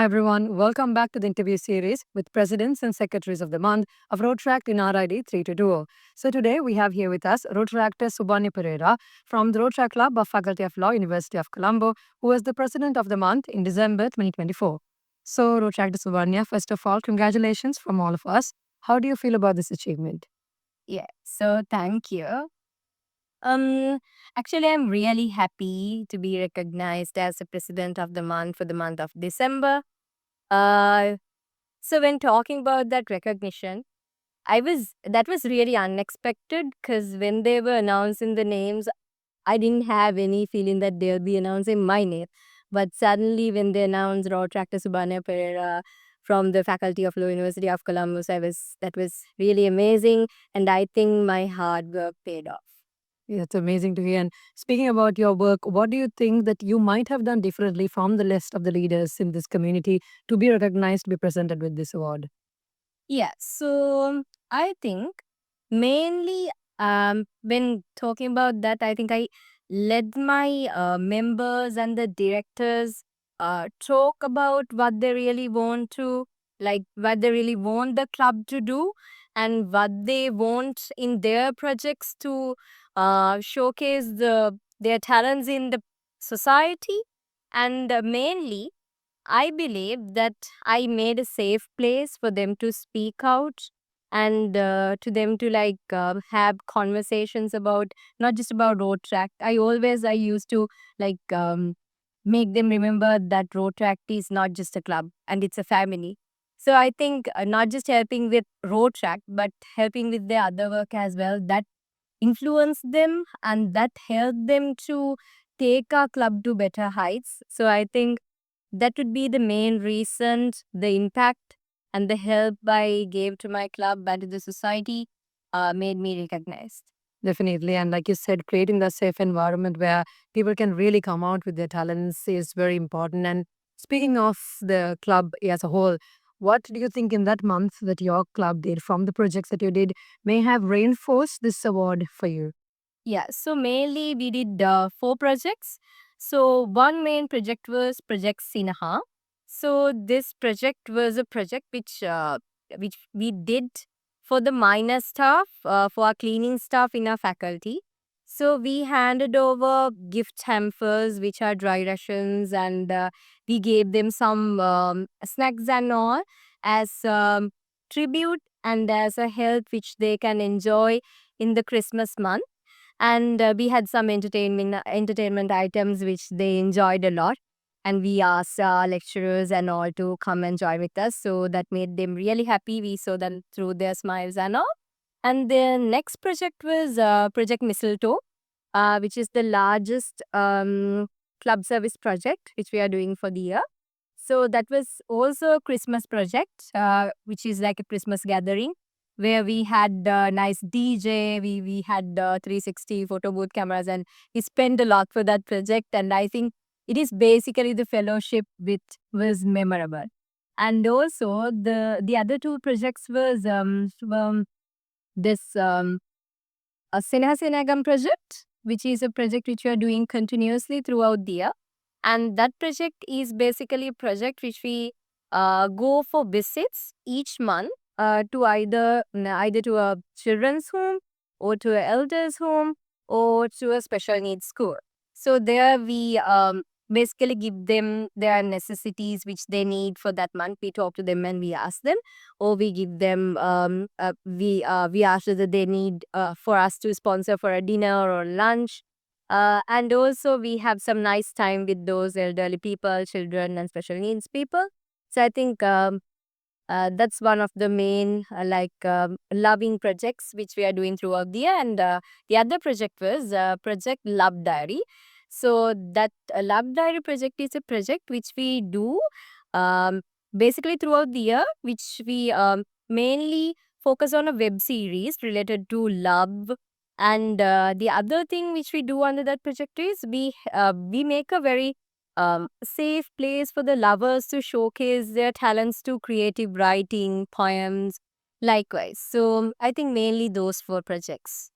Hi, everyone. Welcome back to the interview series with presidents and secretaries of the month of Rotaract in RID 322. So, today we have here with us Rotaractor Subhanya Pereira from the Rotaract Club of Faculty of Law, University of Colombo, who was the president of the month in December 2024. So, Rotaractor Subhanya, first of all, congratulations from all of us. How do you feel about this achievement? So thank you. Um, Actually, I'm really happy to be recognized as the president of the month for the month of December. Uh, so when talking about that recognition, that was really unexpected because when they were announcing the names, I didn't have any feeling that they'll be announcing my name. But suddenly, when they announced Tractor Subhania Pereira from the Faculty of Law, University of Columbus, that was really amazing, and I think my hard work paid off. Yeah, it's amazing to hear. And speaking about your work, what do you think that you might have done differently from the list of the leaders in this community to be recognized, to be presented with this award? So I think mainly when talking about that, I think I led my members and the directors talk about what they really want to, like what they really want the club to do and what they want in their projects to showcase their talents in the society. And mainly I believe that I made a safe place for them to speak out and to them to have conversations about not just about road track. I used to make them remember that road track is not just a club and it's a family. So I think not just helping with road track, but helping with their other work as well. That influence them and that help them to take our club to better heights. So I think that would be the main reason, the impact and the help I gave to my club and to the society made me recognized. Definitely. And like you said, creating that safe environment where people can really come out with their talents is very important. And speaking of the club as a whole, what do you think in that month that your club did from the projects that you did may have reinforced this award for you? So mainly we did four projects. So one main project was Project Sinaha. So this project was a project which we did for the minor staff, for our cleaning staff in our faculty. So we handed over gift hampers, which are dry rations, and we gave them some snacks and all as tribute and as a help which they can enjoy in the Christmas month. And we had some entertainment items which they enjoyed a lot, and we asked our lecturers and all to come and join with us, so that made them really happy. We saw them through their smiles and all. And the next project was Project Mistletoe, which is the largest club service project which we are doing for the year. So that was also a Christmas project, which is like a Christmas gathering where we had a nice DJ, we had 360 photo booth cameras, and we spent a lot for that project. And I think it is basically the fellowship which was memorable. And also the other two projects was this a Sinha Sinagam project, which is a project which we are doing continuously throughout the year. And that project is basically a project which we go for visits each month to either to a children's home or to an elders home or to a special needs school. So there we basically give them their necessities which they need for that month. We talk to them and we ask them, or we give them we ask whether they need for us to sponsor for a dinner or lunch. And also we have some nice time with those elderly people, children and special needs people. So I think that's one of the main loving projects which we are doing throughout the year. And the other project was Project Love Diary. So that Love Diary project is a project which we do um, basically throughout the year, which we mainly focus on a web series related to love. And the other thing which we do under that project is we make a very safe place for the lovers to showcase their talents to creative writing, poems, likewise. So I think mainly those four projects.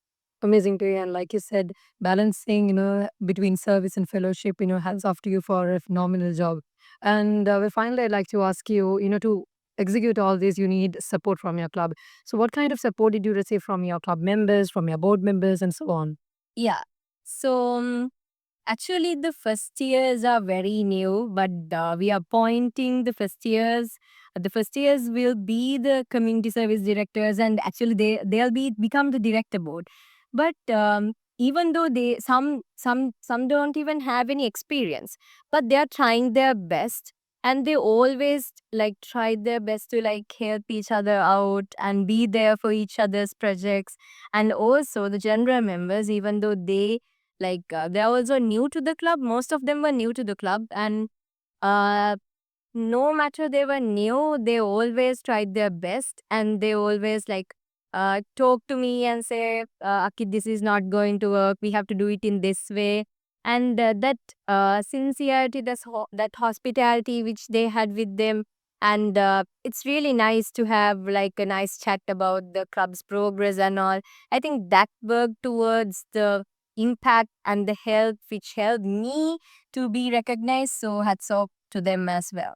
Amazing to hear. And like you said, balancing, between service and fellowship, hats off to you for a phenomenal job. And finally, I'd like to ask you, to execute all this, you need support from your club. So what kind of support did you receive from your club members, from your board members, and so on? Yeah. So actually, the first years are very new, but we are appointing the first years. The first years will be the community service directors, and actually they'll become the director board. But even though they some don't even have any experience, but they are trying their best, and they always like try their best to like help each other out and be there for each other's projects. And also the general members, even though they're also new to the club. Most of them were new to the club, and uh, no matter they were new, they always tried their best, and they always talk to me and say, "Aki, this is not going to work. We have to do it in this way." And that sincerity, that hospitality which they had with them, and it's really nice to have like a nice chat about the club's progress and all. I think that worked towards the impact and the help which helped me to be recognized. So hats off to them as well.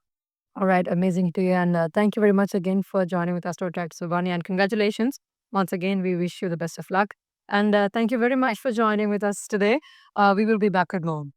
All right, amazing to you. And thank you very much again for joining with us, Dr. Subani. And congratulations. Once again, we wish you the best of luck. And thank you very much for joining with us today. We will be back at home.